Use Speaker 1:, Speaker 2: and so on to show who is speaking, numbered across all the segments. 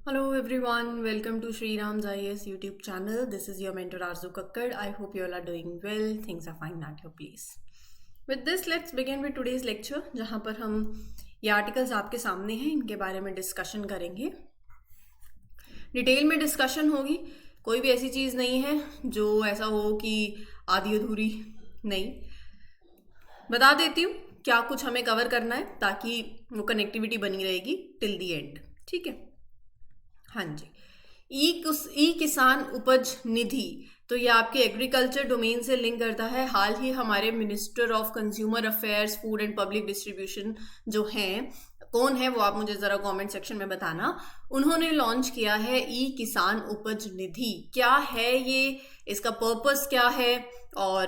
Speaker 1: Hello everyone, welcome to Sri Ram's IAS YouTube channel. This is your mentor Arzu Kakkad. I hope you all are doing well. Things are fine at your place. With this, let's begin with today's lecture, जहाँ पर हम ये articles आपके सामने हैं, इनके बारे में डिस्कशन करेंगे. डिटेल में डिस्कशन होगी. कोई भी ऐसी चीज़ नहीं है जो ऐसा हो कि आधी अधूरी नहीं. बता देती हूँ क्या कुछ हमें कवर करना है ताकि वो कनेक्टिविटी बनी रहेगी टिल दी एंड. ठीक है. हाँ जी. ई किसान उपज निधि, तो ये आपके एग्रीकल्चर डोमेन से लिंक करता है. हाल ही हमारे minister of consumer affairs, food and public distribution जो हैं, कौन है वो आप मुझे ज़रा कमेंट सेक्शन में बताना. उन्होंने लॉन्च किया है ई किसान उपज निधि. क्या है ये, इसका पर्पस क्या है, और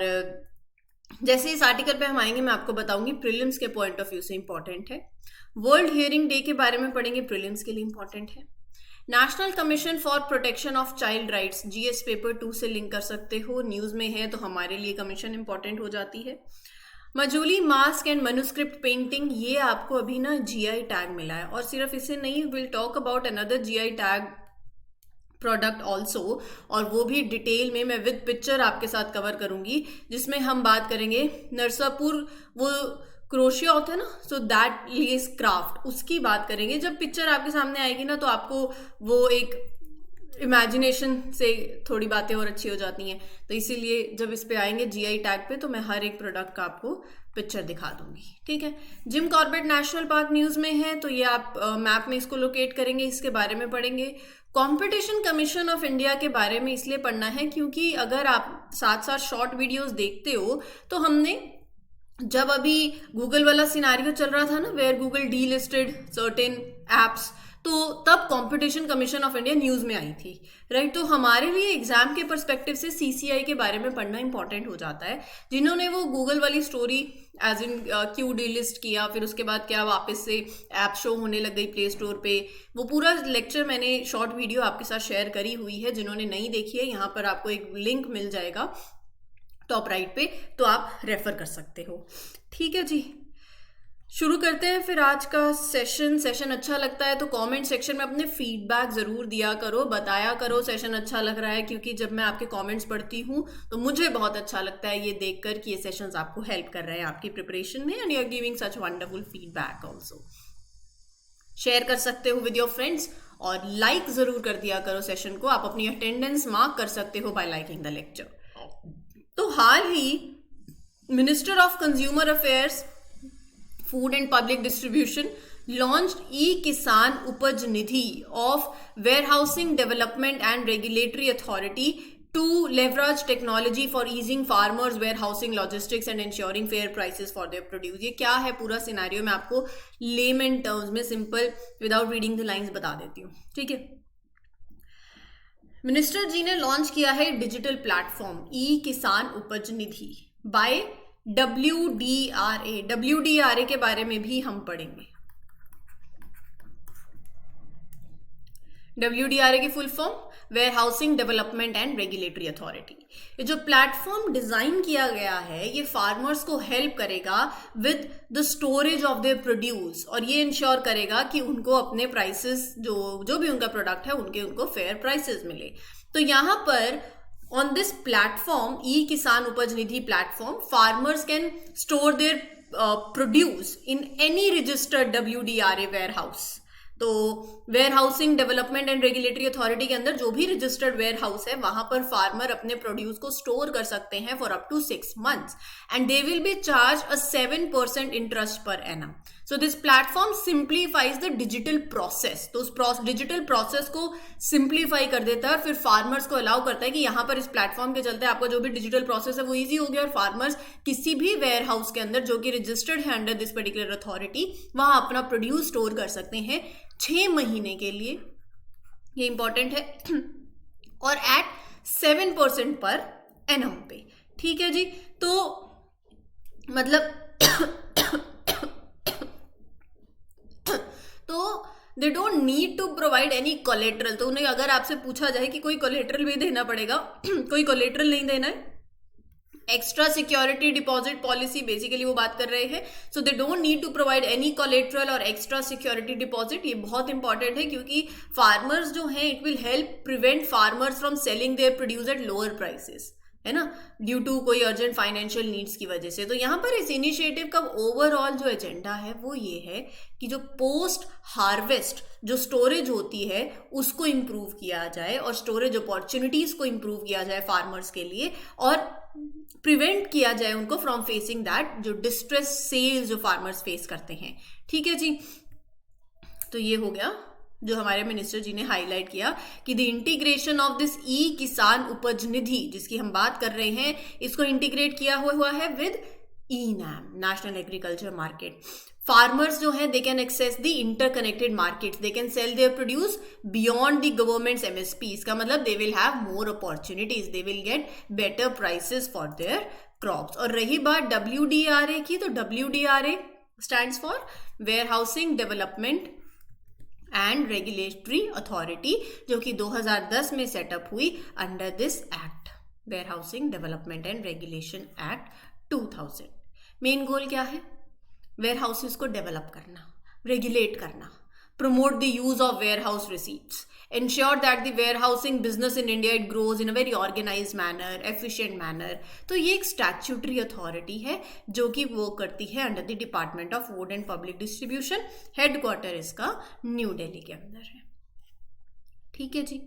Speaker 1: जैसे इस आर्टिकल पे हम आएंगे मैं आपको बताऊंगी. प्रीलिम्स के पॉइंट ऑफ व्यू से इंपॉर्टेंट है. वर्ल्ड हियरिंग डे के बारे में पढ़ेंगे, प्रीलिम्स के लिए इंपॉर्टेंट है. National commission for protection of child rights, GS paper 2 से लिंक कर सकते हो. न्यूज़ में है तो हमारे लिए कमीशन इंपॉर्टेंट हो जाती है. Majuli mask and manuscript painting, ये आपको अभी ना जीआई टैग मिला है. और सिर्फ इसे नहीं, will talk about another GI tag product also, और वो भी डिटेल में मैं विद पिक्चर आपके साथ कवर करूंगी, जिसमें हम बात करेंगे नरसापुर वो क्रोशिया होता है ना, सो दैट लेस क्राफ्ट, उसकी बात करेंगे. जब पिक्चर आपके सामने आएगी ना तो आपको वो एक इमेजिनेशन से थोड़ी बातें और अच्छी हो जाती हैं. तो इसीलिए जब इस पे आएंगे जीआई टैग पे तो मैं हर एक प्रोडक्ट का आपको पिक्चर दिखा दूंगी. ठीक है. Jim Corbett national park news में है तो ये आप मैप में इसको लोकेट करेंगे, इसके बारे में पढ़ेंगे. कंपटीशन कमीशन ऑफ इंडिया के बारे में इसलिए पढ़ना है क्योंकि अगर आप साथ साथ शॉर्ट वीडियोस देखते हो तो हमने जब अभी गूगल वाला सिनारियो चल रहा था ना, where Google delisted certain apps, तो तब competition commission of India news में आई थी, राइट. तो हमारे लिए एग्जाम के पर्सपेक्टिव से सीसीआई के बारे में पढ़ना इंपॉर्टेंट हो जाता है. जिन्होंने वो गूगल वाली स्टोरी एज इन क्यू डी लिस्ट किया, फिर उसके बाद क्या वापस से ऐप शो होने लग गई प्ले स्टोर पे, वो पूरा लेक्चर मैंने शॉर्ट वीडियो आपके साथ शेयर करी हुई है. जिन्होंने नहीं देखी है, यहाँ पर आपको एक लिंक मिल जाएगा टॉप राइट पे, तो आप रेफर कर सकते हो. ठीक है जी, शुरू करते हैं फिर आज का सेशन अच्छा लगता है तो कमेंट सेक्शन में अपने फीडबैक ज़रूर दिया करो, बताया करो सेशन अच्छा लग रहा है, क्योंकि जब मैं आपके कमेंट्स पढ़ती हूँ तो मुझे बहुत अच्छा लगता है ये देखकर कि ये सेशंस आपको हेल्प कर रहे हैं आपकी प्रिपरेशन में, and you are giving such wonderful feedback also. Share कर सकते हो विद योर फ्रेंड्स और लाइक ज़रूर कर दिया करो सेशन को. आप अपनी अटेंडेंस मार्क कर सकते हो बाय लाइकिंग द लेक्चर. तो हाल ही minister of consumer affairs, food and public distribution launched e-Kisan Upaj Nidhi of Warehousing Development and Regulatory Authority to leverage technology for easing farmers' warehousing logistics and ensuring fair prices for their produce. ये क्या है पूरा scenario मैं आपको lemon terms में simple without reading the lines बता देती हूँ. ठीक है. मिनिस्टर जी ने लॉन्च किया है डिजिटल प्लेटफॉर्म ई किसान उपज निधि बाय WDRA. WDRA के बारे में भी हम पढ़ेंगे. WDRA की full form warehousing development and regulatory authority. ये जो प्लेटफॉर्म डिजाइन किया गया है ये फार्मर्स को हेल्प करेगा with the storage of their produce, और ये इंश्योर करेगा कि उनको अपने प्राइसेस जो भी उनका प्रोडक्ट है उनको फेयर प्राइसेस मिले. तो यहाँ पर on this platform, e-Kisan Upaj Nidhi platform, farmers can store their produce in any registered WDRA warehouse. तो warehousing development and regulatory authority के अंदर जो भी रजिस्टर्ड वेयर हाउस है वहां पर फार्मर अपने प्रोड्यूस को स्टोर कर सकते हैं for up to 6 months, and they will be charge a 7% interest per annum. So this platform simplifies the digital process. तो उस डिजिटल प्रोसेस को सिंप्लीफाई कर देता है और फिर फार्मर्स को अलाउ करता है कि यहाँ पर इस प्लेटफॉर्म के चलते आपका जो भी डिजिटल प्रोसेस है वो ईजी हो गया, और फार्मर्स किसी भी वेयर हाउस के अंदर जो कि रजिस्टर्ड है अंडर दिस पर्टिकुलर अथॉरिटी वहां अपना प्रोड्यूस स्टोर कर सकते हैं 6 महीने के लिए. ये इंपॉर्टेंट है. और एट 7% पर एनम पे. ठीक है जी. तो मतलब तो they don't need to provide any collateral. तो उन्हें अगर आपसे पूछा जाए कि कोई कोलेट्रल भी देना पड़ेगा, कोई कोलेट्रल नहीं देना है, extra security deposit policy basically वो बात कर रहे हैं. So they don't need to provide any collateral और एक्स्ट्रा सिक्योरिटी डिपॉजिट. ये बहुत इंपॉर्टेंट है क्योंकि फार्मर्स जो हैं, it will help prevent farmers from selling their produce at lower prices, है ना, ड्यू टू कोई अर्जेंट फाइनेंशियल नीड्स की वजह से. तो यहाँ पर इस इनिशिएटिव का ओवरऑल जो एजेंडा है वो ये है कि जो पोस्ट हार्वेस्ट जो स्टोरेज होती है उसको इम्प्रूव किया जाए और स्टोरेज अपॉर्चुनिटीज को इम्प्रूव किया जाए फार्मर्स के लिए, और प्रिवेंट किया जाए उनको फ्रॉम फेसिंग दैट जो डिस्ट्रेस सेल्स जो फार्मर्स फेस करते हैं. ठीक है जी. तो ये हो गया जो हमारे मिनिस्टर जी ने हाईलाइट किया कि द इंटीग्रेशन ऑफ दिस ई किसान उपज निधि जिसकी हम बात कर रहे हैं, इसको इंटीग्रेट किया हुआ है with e NAM, national agriculture market. Farmers जो हैं, they can access the interconnected markets, they can sell their produce beyond the government's MSP. इसका मतलब they will have more opportunities, they will get better prices for their crops. और रही बात WDRA की, तो WDRA stands for warehousing development and regulatory authority, जो कि 2010 में सेटअप हुई under this act, warehousing development and regulation act 2000. Main goal क्या है? वेयर हाउसेस को डेवलप करना, रेगुलेट करना, promote the use of warehouse receipts, ensure that the warehousing business in India it grows in a very organized manner, efficient manner. तो ये एक statutory authority है जो कि वो करती है under the department of food and public distribution. Headquarter इसका न्यू दिल्ली के अंदर है. ठीक है जी.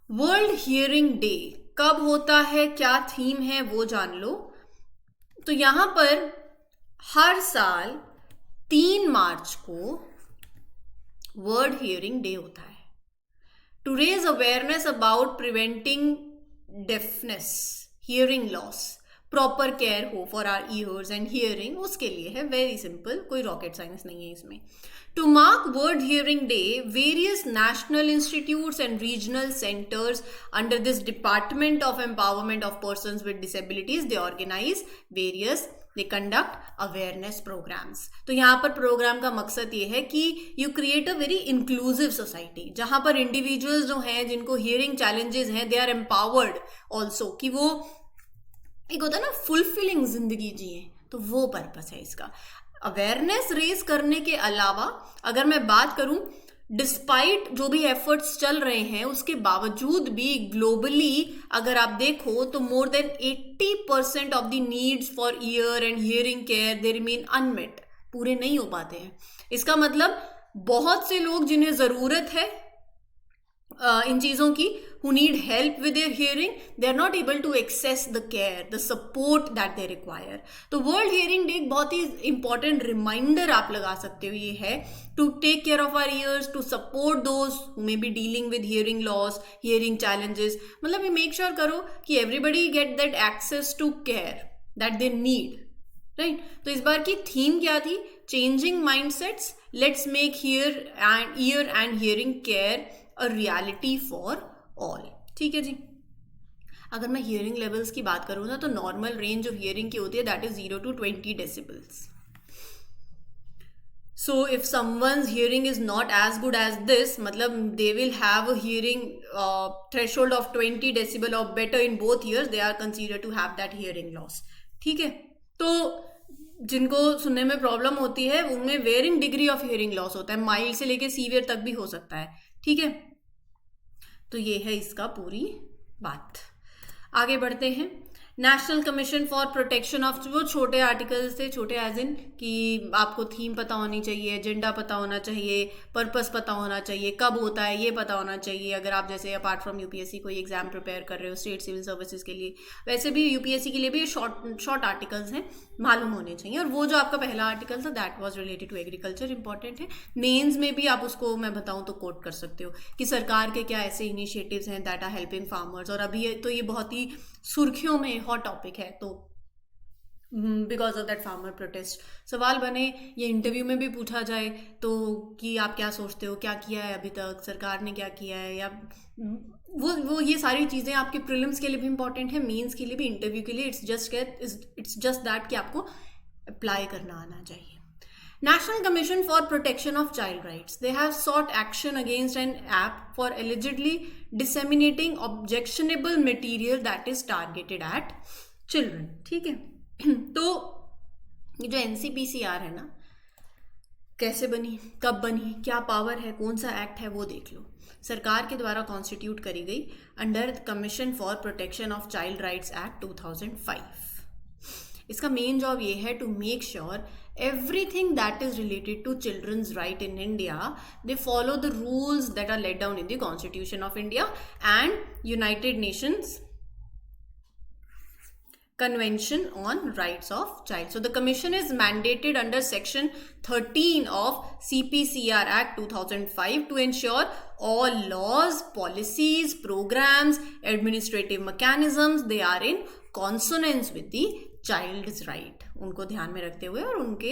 Speaker 1: वर्ल्ड हियरिंग डे कब होता है, क्या थीम है वो जान लो. तो यहां पर हर साल 3 मार्च को वर्ल्ड हियरिंग डे होता है to raise awareness about preventing deafness, hearing loss, proper care हो for our ears and hearing. उसके लिए है, वेरी सिंपल, कोई रॉकेट साइंस नहीं है इसमें. To mark World Hearing Day, various national institutes and regional centers under this Department of Empowerment of Persons with Disabilities, they organize various, they conduct awareness programs. तो यहाँ पर programme का मकसद ये है कि you create a very inclusive society, जहाँ पर इंडिविजुअल्स जो हैं जिनको हियरिंग चैलेंजेस हैं, they are empowered also, कि वो एक होता है ना फुलफिलिंग जिंदगी जिए. तो वो पर्पस है इसका. अवेयरनेस रेज करने के अलावा अगर मैं बात करूं, डिस्पाइट जो भी एफर्ट्स चल रहे हैं उसके बावजूद भी ग्लोबली अगर आप देखो तो more than 80% of the needs for year and hearing care they remain unmet, पूरे नहीं हो पाते हैं. इसका मतलब बहुत से लोग जिन्हें जरूरत है इन चीजों की, who need help with their hearing, they are not able to access the care, the support that they require. तो वर्ल्ड हियरिंग डे एक बहुत ही इंपॉर्टेंट रिमाइंडर आप लगा सकते हो, ये है to take care of our ears, to support those who may be dealing with hearing loss, hearing challenges. मतलब ये मेक श्योर करो कि everybody get that access to care that they need, right. तो इस बार की थीम क्या थी? Changing mindsets, let's make ear and hearing care a reality for all. ठीक है जी. अगर मैं हियरिंग लेवल्स की बात करूँ ना, तो नॉर्मल रेंज ऑफ हियरिंग की होती है that is 0 to 20 decibels. So if someone's hearing is not as good as this, मतलब they will have a hearing threshold of 20 decibel और better in both ears, they are consider to have that hearing loss. ठीक है. तो जिनको सुनने में problem होती है उनमें varying degree of hearing loss होता है, माइल्ड से लेके सीवियर तक भी हो सकता है. ठीक है. तो ये है इसका पूरी बात. आगे बढ़ते हैं. National commission for protection of, वो छोटे आर्टिकल्स थे, छोटे एज इन कि आपको थीम पता होनी चाहिए, एजेंडा पता होना चाहिए, पर्पस पता होना चाहिए, कब होता है ये पता होना चाहिए. अगर आप जैसे अपार्ट फ्रॉम यूपीएससी कोई एग्जाम प्रिपेयर कर रहे हो स्टेट सिविल सर्विसेज के लिए, वैसे भी यूपीएससी के लिए भी शॉर्ट आर्टिकल्स हैं, मालूम होने चाहिए. और वो जो आपका पहला आर्टिकल था that was related to agriculture, important है. मेंस में भी आप उसको मैं बताऊं तो कोट कर सकते हो कि सरकार के क्या ऐसे इनिशिएटिव्स हैं दैट आर हेल्पिंग फार्मर्स. और अभी तो ये बहुत ही सुर्खियों में हॉट टॉपिक है, तो because of that farmer protest. सवाल बने, ये इंटरव्यू में भी पूछा जाए तो कि आप क्या सोचते हो, क्या किया है अभी तक, सरकार ने क्या किया है, या वो ये सारी चीज़ें आपके प्रीलिम्स के लिए भी इंपॉर्टेंट है, मेंस के लिए भी, इंटरव्यू के लिए. इट्स जस्ट दैट कि आपको अप्लाई करना आना चाहिए. National Commission for Protection of Child Rights, they have sought action against an app for allegedly disseminating objectionable material that is targeted at children, ठीक है। तो ये जो NCPCR है ना, कैसे बनी, कब बनी, क्या पावर है, कौन सा एक्ट है, वो देख लो। सरकार के द्वारा कॉन्स्टिट्यूट करी गई under commission for protection of child rights act 2005। इसका मेन जॉब ये है to make sure everything that is related to children's right in India, they follow the rules that are laid down in the Constitution of India and United Nations Convention on Rights of Child. So the commission is mandated under section 13 of CPCR Act 2005 to ensure all laws, policies, programs, administrative mechanisms, they are in consonance with the child's right. उनको ध्यान में रखते हुए और उनके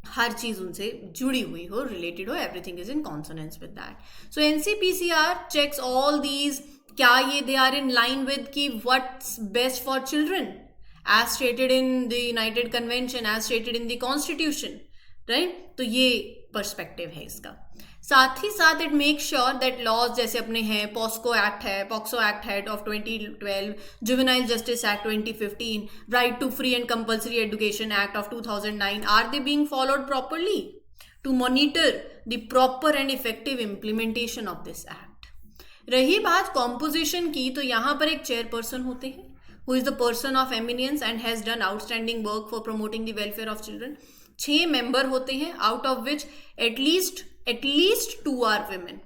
Speaker 1: हर चीज उनसे जुड़ी हुई हो, रिलेटेड हो, everything is in consonance with that. So NCPCR checks all these, क्या ये they are in line with की what's best for children as stated in the United convention, as stated in the constitution, right. तो ये perspective है इसका। साथ ही साथ it make sure that laws जैसे अपने हैं, पॉक्सो एक्ट है of 2012, juvenile justice act 2015, right to free and compulsory education act of 2009, are they being followed properly to monitor the proper and effective implementation of this act. रही बात composition की, तो यहाँ पर एक चेयरपर्सन होते हैं who is the person of eminence and has done outstanding work for promoting the welfare of children. 6 member होते हैं, out of which at least 2 are women।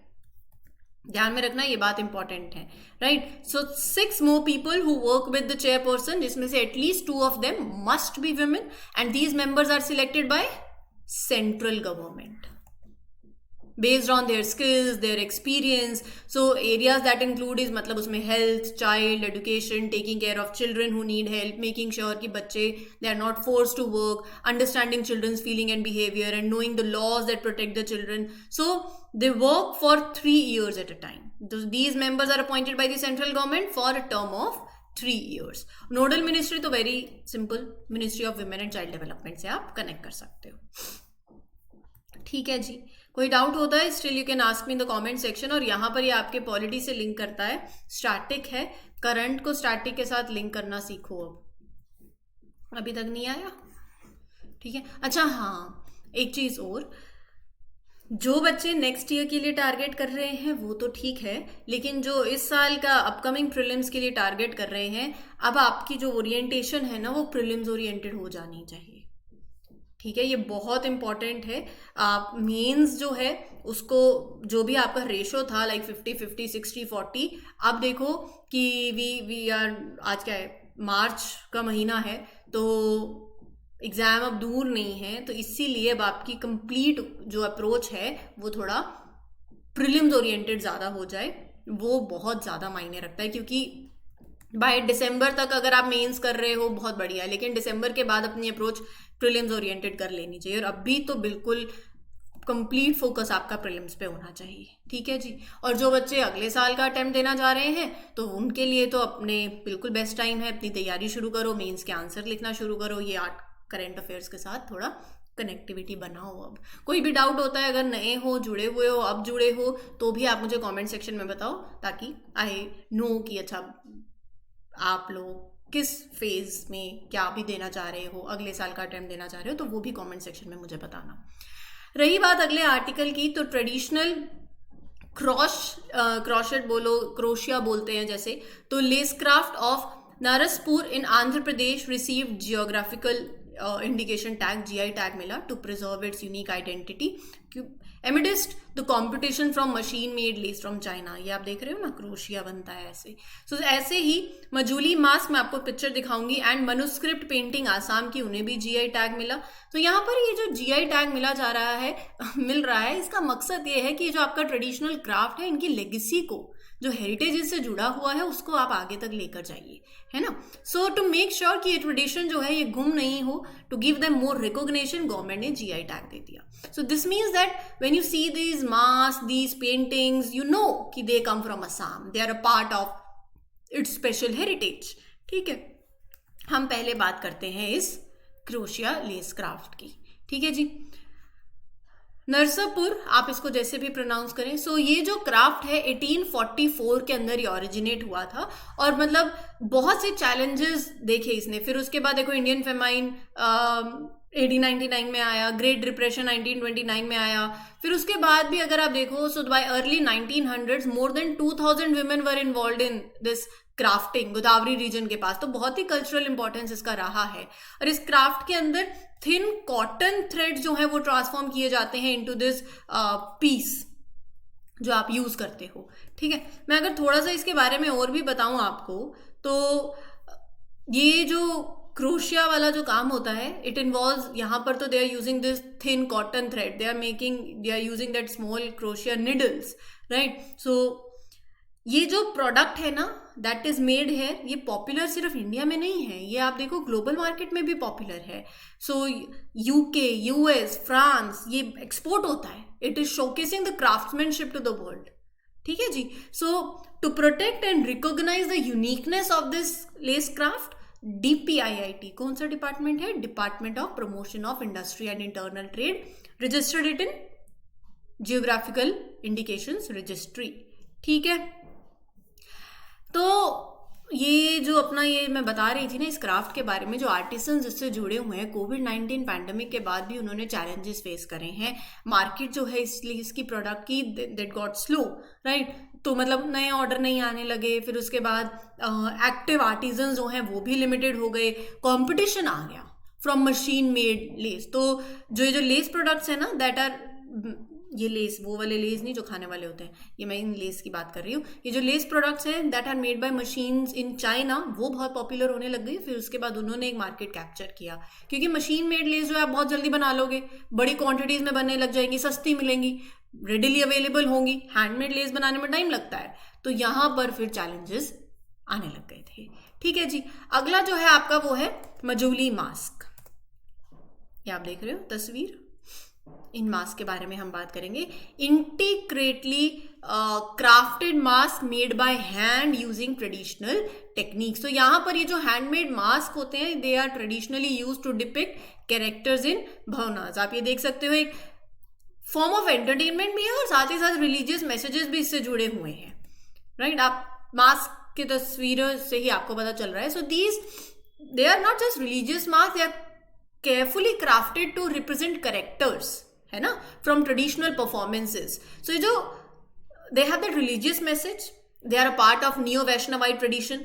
Speaker 1: ध्यान में रखना, ये बात इंपॉर्टेंट है, right. So 6 more people who work with the chairperson, जिसमें से at least 2 of them must be women, and these members are selected by central government based on their skills, their experience. So areas that include is मतलब उसमें health, child education, taking care of children who need help, making sure कि बच्चे they are not forced to work, understanding children's feeling and behavior, and knowing the laws that protect the children. So they work for 3 years at a time. These members are appointed by the central government for a term of 3 years. Nodal ministry तो very simple, Ministry of Women and Child Development से आप connect कर सकते हो। ठीक है जी, कोई doubt होता है still you can ask me in the comment section. और यहाँ पर ये आपके पॉलिटी से लिंक करता है, स्टैटिक है, करंट को स्टैटिक के साथ लिंक करना सीखो। अब अभी तक नहीं आया, ठीक है। अच्छा हाँ, एक चीज और, जो बच्चे नेक्स्ट ईयर के लिए टारगेट कर रहे हैं वो तो ठीक है, लेकिन जो इस साल का अपकमिंग प्रीलिम्स के लिए टारगेट कर रहे हैं, अब आपकी जो ओरिएंटेशन है ना वो प्रीलिम्स ओरिएंटेड हो जानी चाहिए, ठीक है। ये बहुत इंपॉर्टेंट है। आप मेंस जो है उसको, जो भी आपका रेशो था लाइक 50-50, 60-40, अब देखो कि वी आर, आज क्या है, मार्च का महीना है, तो एग्जाम अब दूर नहीं है, तो इसीलिए अब आपकी कंप्लीट जो अप्रोच है वो थोड़ा प्रीलिम्स ओरिएंटेड ज़्यादा हो जाए, वो बहुत ज़्यादा मायने रखता है। क्योंकि बाय दिसंबर तक अगर आप मेंस कर रहे हो बहुत बढ़िया है, लेकिन दिसंबर के बाद अपनी अप्रोच प्रीलिम्स ओरिएंटेड कर लेनी चाहिए। और अभी तो बिल्कुल कंप्लीट फोकस आपका प्रीलिम्स पे होना चाहिए, ठीक है जी। और जो बच्चे अगले साल का अटेम्प्ट देना चाह रहे हैं तो उनके लिए तो अपने बिल्कुल बेस्ट टाइम है, अपनी तैयारी शुरू करो, मेंस के आंसर लिखना शुरू करो, ये करंट अफेयर्स के साथ थोड़ा कनेक्टिविटी बनाओ। अब कोई भी डाउट होता है, अगर नए हो, जुड़े हुए हो, अब जुड़े हो, तो भी आप मुझे कमेंट सेक्शन में बताओ, ताकि आई नो कि अच्छा आप लोग किस फेज में क्या भी देना चाह रहे हो, अगले साल का अटेम्प्ट देना चाह रहे हो, तो वो भी कमेंट सेक्शन में मुझे बताना। रही बात अगले आर्टिकल की, तो ट्रेडिशनल क्रोशेट बोलो, क्रोशिया बोलते हैं जैसे, तो lace craft of Narsapur in Andhra Pradesh received geographical indication tag, GI tag मिला to preserve its unique identity amidst the competition from machine made lace from China. ये आप देख रहे हो ना, क्रोशिया बनता है ऐसे। सो ऐसे ही मजूली मास्क, मैं आपको पिक्चर दिखाऊंगी, एंड मनुस्क्रिप्ट पेंटिंग आसाम की, उन्हें भी GI टैग मिला। तो यहाँ पर ये जो GI टैग मिल रहा है, इसका मकसद ये है कि जो आपका ट्रेडिशनल क्राफ्ट है, इनकी लेगेसी को, जो हेरिटेज से जुड़ा हुआ है, उसको आप आगे तक लेकर जाइए, है ना। सो टू मेक श्योर कि ये ट्रेडिशन जो है ये गुम नहीं हो, to give them more recognition, government ने GI टैग दे दिया। So this means that when you see these mask, these paintings, you know कि they come from Assam, they are a part of its special heritage, ठीक है। हम पहले बात करते हैं इस क्रोशिया लेस क्राफ्ट की, ठीक है जी। नरसापुर, आप इसको जैसे भी प्रोनाउंस करें। सो ये जो क्राफ्ट है 1844 के अंदर ये ओरिजिनेट हुआ था, और मतलब बहुत से चैलेंजेस देखे इसने। फिर उसके बाद देखो इंडियन फेमाइन 1899 में आया, ग्रेट डिप्रेशन 1929 में आया। फिर उसके बाद भी अगर आप देखो, so by early 1900s more than 2000 women were involve in this crafting Godavari region के पास। तो बहुत ही कल्चरल इंपॉर्टेंस इसका रहा है। और इस क्राफ्ट के अंदर थिन कॉटन थ्रेड जो है वो ट्रांसफॉर्म किए जाते हैं इनटू दिस पीस जो आप यूज करते हो। ठीक है, मैं अगर थोड़ा सा इसके बारे में और भी बताऊं आपको, तो ये जो क्रोशिया वाला जो काम होता है, इट इन्वॉल्व्स, यहाँ पर तो they are using this thin cotton thread, they are using that small crochet needles, right. So ये जो प्रोडक्ट है ना, दैट इज मेड है, ये पॉपुलर सिर्फ इंडिया में नहीं है, ये आप देखो ग्लोबल मार्केट में भी पॉपुलर है। सो यूके, यूएस, फ्रांस, ये एक्सपोर्ट होता है। It is showcasing the craftsmanship to the world. ठीक है जी। So to protect and recognise the uniqueness of this lace craft, DPIIT, कौन सा डिपार्टमेंट है? Department of promotion of industry and internal trade, registered it in geographical indications registry. ठीक है, तो ये जो अपना ये मैं बता रही थी ना इस क्राफ्ट के बारे में, जो आर्टिसंस इससे जुड़े हुए हैं, कोविड-19 पैंडमिक के बाद भी उन्होंने चैलेंजेस फेस करे हैं। मार्केट जो है इसलिए इसकी प्रोडक्ट की दैट गॉट स्लो, राइट। तो मतलब नए ऑर्डर नहीं आने लगे। फिर उसके बाद एक्टिव आर्टिजन जो हैं वो भी लिमिटेड हो गए, कंपटीशन आ गया फ्रॉम मशीन मेड लेस। तो जो लेस प्रोडक्ट्स है ना, दैट आर, ये लेस वो वाले लेस नहीं जो खाने वाले होते हैं, ये मैं इन लेस की बात कर रही हूँ। ये जो लेस प्रोडक्ट्स हैं that are made by machines in China, वो बहुत पॉपुलर होने लग गई। फिर उसके बाद उन्होंने एक मार्केट कैप्चर किया, क्योंकि मशीन मेड लेस जो है आप बहुत जल्दी बना लोगे, बड़ी क्वांटिटीज में बनने लग जाएंगी, सस्ती मिलेंगी, रेडिली अवेलेबल होंगी। हैंडमेड लेस बनाने में टाइम लगता है, तो यहाँ पर फिर चैलेंजेस आने लग गए थे। ठीक है जी। अगला जो है आपका वो है मजूली मास्क। ये आप देख रहे हो तस्वीर, इन मास्क के बारे में हम बात करेंगे। Intricately crafted mask made by hand using traditional techniques. तो यहाँ पर ये जो हैंडमेड मास्क होते हैं, they are traditionally use to depict characters in Bhaonas. आप ये देख सकते हो, एक फॉर्म ऑफ एंटरटेनमेंट भी है और साथ ही साथ रिलीजियस मैसेजेस भी इससे जुड़े हुए हैं, राइट। आप मास्क की तस्वीरों से ही आपको पता चल रहा है। So these they are not just religious mask, they are carefully crafted to represent characters, है ना, फ्रॉम ट्रेडिशनल परफॉर्मेंसेस। सो ये जो they have that religious message, they are a part of neo Vaishnavite tradition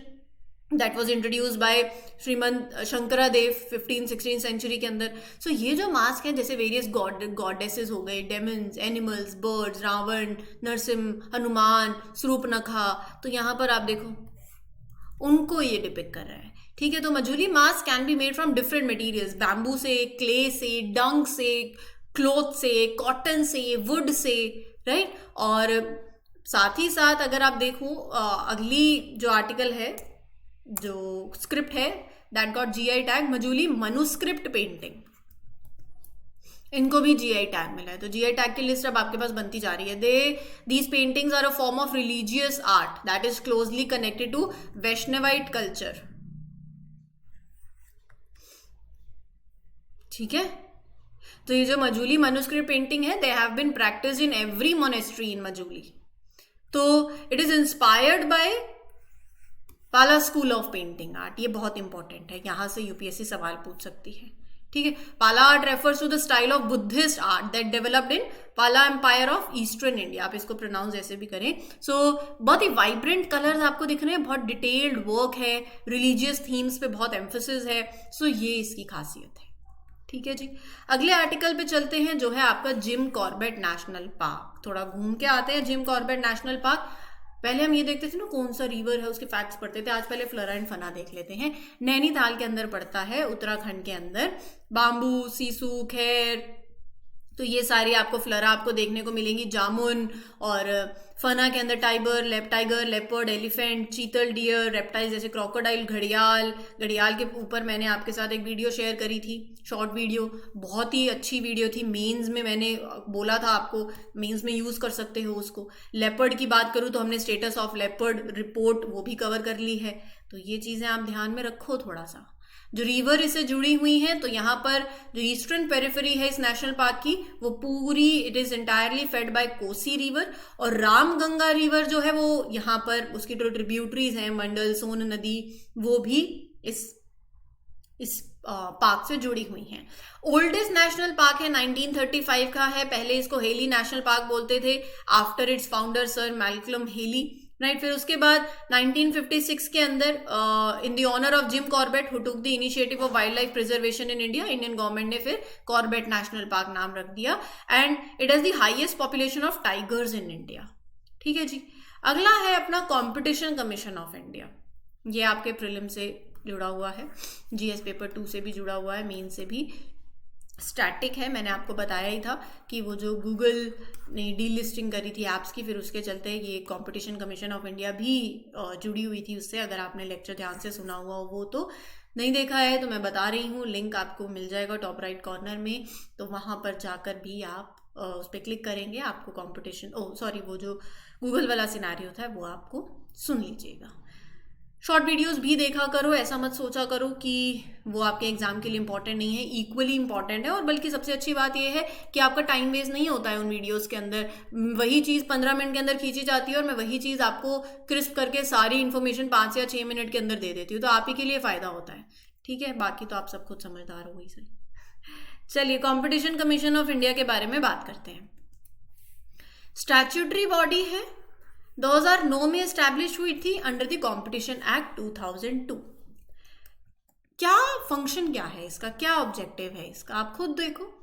Speaker 1: that was introduced by Srimanta Shankardev 15-16 century के अंदर। सो ये जो mask है, जैसे वेरियस गॉडेसेस हो गए, demons, animals, birds, Ravana, Narasimha, Hanuman, Shurpanakha, तो यहाँ पर आप देखो उनको ये डिपिक्ट कर रहा है। ठीक है, तो Majuli mask can be made from different materials, bamboo से, क्ले से, डंग से, क्लॉथ से, कॉटन से, वुड से, राइट। और साथ ही साथ अगर आप देखो अगली जो आर्टिकल है, जो स्क्रिप्ट है, that got GI tag, Majuli manuscript painting, इनको भी GI टैग मिला है। तो GI टैग की लिस्ट अब आपके पास बनती जा रही है। These paintings are a form of religious art that is closely connected to Vaishnavite culture. ठीक है, तो ये जो मजूली मनुस्क्रिप्ट पेंटिंग है, they have been practised in every monastery in Majuli. तो it is inspired by Pala school of painting art. ये बहुत important है, यहां से UPSC सवाल पूछ सकती है। ठीक है, Pala art refers to the style of Buddhist art that developed in Pala empire of eastern India. आप इसको प्रोनाउंस जैसे भी करें। सो बहुत ही वाइब्रेंट कलर्स आपको दिख रहे हैं, बहुत डिटेल्ड वर्क है, रिलीजियस थीम्स पे बहुत एम्फोसिस है। सो ये इसकी खासियत है। ठीक है जी, अगले आर्टिकल पे चलते हैं, जो है आपका जिम कॉर्बेट नेशनल पार्क। थोड़ा घूम के आते हैं जिम कॉर्बेट नेशनल पार्क। पहले हम ये देखते थे ना कौन सा रिवर है, उसके फैक्ट्स पढ़ते थे। आज पहले फ्लोरा एंड फना देख लेते हैं। नैनीताल के अंदर पड़ता है, उत्तराखंड के अंदर। बाम्बू, सीसू, खैर, तो ये सारी आपको फ्लोरा आपको देखने को मिलेंगी। जामुन, और फना के अंदर टाइगर, लेपर्ड, एलिफेंट, चीतल, डियर, रेप्टाइल जैसे क्रोकोडाइल, घड़ियाल के ऊपर मैंने आपके साथ एक वीडियो शेयर करी थी, शॉर्ट वीडियो, बहुत ही अच्छी वीडियो थी। मेंस में मैंने बोला था आपको, मेंस में यूज कर सकते हो उसको। लेपर्ड की बात करूँ तो हमने स्टेटस ऑफ लेपर्ड रिपोर्ट वो भी कवर कर ली है। तो ये चीजें आप ध्यान में रखो थोड़ा सा। जो रिवर इससे जुड़ी हुई हैं, तो यहाँ पर जो ईस्टर्न पेरिफेरी है इस नेशनल पार्क की, वो पूरी it is entirely fed by Kosi river, और रामगंगा रिवर जो है वो यहाँ पर उसकी जो ट्रिब्यूटरीज हैं, मंडल, सोन नदी, वो भी इस पार्क से जुड़ी हुई हैं। ओल्डेस्ट नेशनल पार्क है 1935 का है। पहले इसको हेली नेशनल पार्क बोलते थे, after its founder sir Malcolm Hailey, right. फिर उसके बाद 1956 के अंदर in the honour of Jim Corbett who took the initiative of wild life preservation in India, Indian government ने फिर कॉर्बेट नेशनल पार्क नाम रख दिया, and it has the highest population of tigers in India. ठीक है जी। अगला है अपना कॉम्पिटिशन कमीशन ऑफ इंडिया। ये आपके प्रीलिम से जुड़ा हुआ है, जीएस पेपर 2 से भी जुड़ा हुआ है, मेन से भी। स्टैटिक है, मैंने आपको बताया ही था कि वो जो गूगल ने डीलिस्टिंग करी थी ऐप्स की, फिर उसके चलते ये कंपटीशन कमीशन ऑफ इंडिया भी जुड़ी हुई थी उससे। अगर आपने लेक्चर ध्यान से सुना हुआ हो, वो तो नहीं देखा है तो मैं बता रही हूँ, लिंक आपको मिल जाएगा टॉप राइट कॉर्नर में, तो वहाँ पर जाकर भी आप उस पर क्लिक करेंगे, आपको कंपटीशन वो जो गूगल वाला सिनेरियो था वो आपको सुन लीजिएगा। शॉर्ट वीडियोस भी देखा करो, ऐसा मत सोचा करो कि वो आपके एग्जाम के लिए इंपॉर्टेंट नहीं है, इक्वली इंपॉर्टेंट है। और बल्कि सबसे अच्छी बात यह है कि आपका टाइम वेस्ट नहीं होता है उन वीडियोस के अंदर। वही चीज़ 15 मिनट के अंदर खींची जाती है और मैं वही चीज़ आपको क्रिस्प करके सारी इन्फॉर्मेशन 5 या 6 मिनट के अंदर दे देती हूँ, तो आप ही के लिए फ़ायदा होता है। ठीक है, बाकी तो आप सब खुद समझदार हो वही से। चलिए, कॉम्पिटिशन कमीशन ऑफ इंडिया के बारे में बात करते हैं। स्टैट्यूटरी बॉडी है, 2009 में एस्टैब्लिश हुई थी अंडर द कॉम्पिटिशन एक्ट 2002। क्या फंक्शन क्या है इसका, क्या ऑब्जेक्टिव है इसका, आप खुद देखो।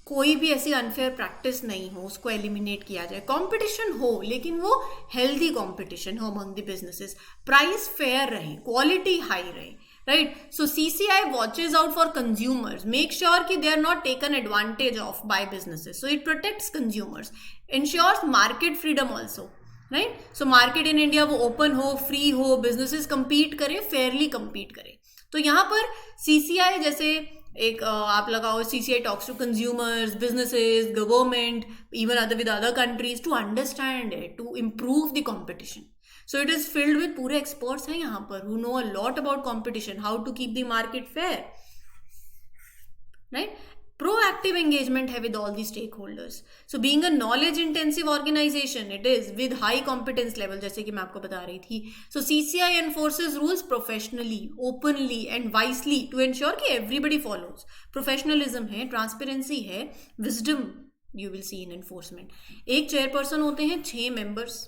Speaker 1: कोई भी ऐसी अनफेयर प्रैक्टिस नहीं हो, उसको एलिमिनेट किया जाए। कंपटीशन हो लेकिन वो हेल्दी कंपटीशन हो among the businesses, price fair रहे, क्वालिटी हाई रहे, right? So CCI watches out for consumers, make sure कि they are not taken advantage of by businesses. So it protects consumers, ensures market freedom also, right? So market in India वो open हो, free हो, businesses compete करें, fairly compete करें। तो यहाँ पर CCI जैसे एक आप लगाओ, CCI talks to consumers, businesses, government, even with other countries to understand it, to improve the competition. So it is filled with पूरे experts हैं यहाँ पर who know a lot about competition, how to keep the market fair, right? Proactive engagement है with all the stakeholders. So being a knowledge intensive organization, it is with high competence level, जैसे कि मैं आपको बता रही थी. So CCI enforces rules professionally, openly and wisely to ensure कि everybody follows. Professionalism है, transparency है, wisdom you will see in enforcement. एक chairperson होते हैं, 6 members.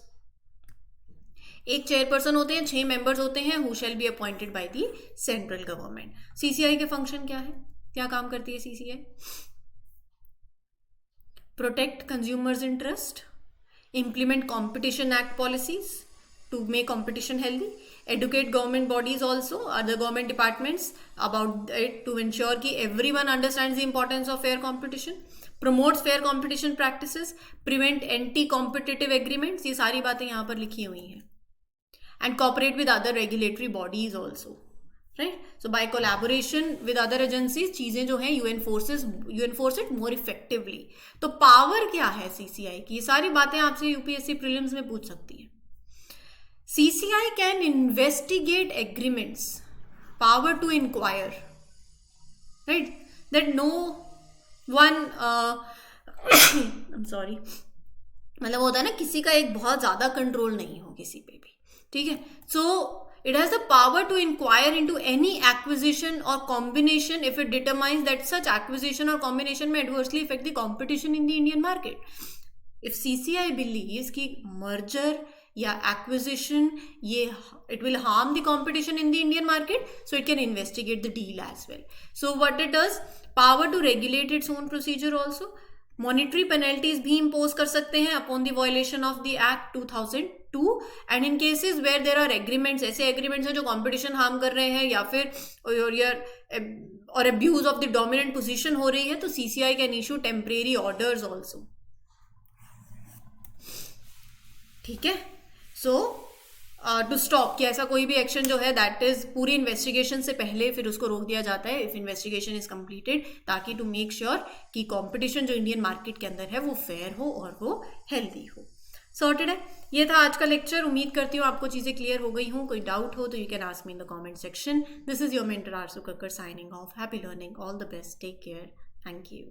Speaker 1: एक चेयरपर्सन होते हैं, 6 मेंबर्स होते हैं, who shall be appointed by the central government. CCI के फंक्शन क्या है, क्या काम करती है CCI? Protect consumers interest, implement competition act policies to make competition healthy, educate government bodies also, other government departments about it to ensure कि everyone understands the importance of fair competition, promotes fair competition practices, prevent anti-competitive agreements, ये सारी बातें यहाँ पर लिखी हुई हैं, and cooperate with other regulatory bodies also, right? So by collaboration with other agencies, चीजें जो हैं you enforce it more effectively. तो पावर क्या है सीसीआई की, ये सारी बातें आपसे यूपीएससी प्रीलिम्स में पूछ सकती है। CCI can investigate agreements, power to inquire, right? That no one sorry, मतलब होता है ना, किसी का एक बहुत ज्यादा कंट्रोल नहीं हो किसी पे भी, ठीक है? सो it has the power to inquire into any acquisition or combination if it determines that such acquisition or combination may adversely affect the competition in the Indian market. If CCI believes कि merger या acquisition it will harm the competition in the Indian market, so it can investigate the deal as well. So what it does, power to regulate its own procedure also, monetary penalties भी impose कर सकते हैं upon the violation of the act 2002, and in cases where there are agreements, ऐसे agreements हैं जो competition harm कर रहे हैं या फिर और abuse of the dominant position हो रही है, तो CCI can issue temporary orders also, ठीक है? सो टू स्टॉप कि ऐसा कोई भी एक्शन जो है दैट इज पूरी इन्वेस्टिगेशन से पहले फिर उसको रोक दिया जाता है इफ इन्वेस्टिगेशन इज कंप्लीटेड, ताकि टू मेक श्योर कि कंपटीशन जो इंडियन मार्केट के अंदर है वो फेयर हो और वो हेल्दी हो। सॉर्टेड है। ये था आज का लेक्चर। उम्मीद करती हूँ आपको चीज़ें क्लियर हो गई हूँ। कोई डाउट हो तो you can ask me in the comment section. This is your mentor Arzoo Kakkar signing off. Happy learning, all the best, take care, thank you.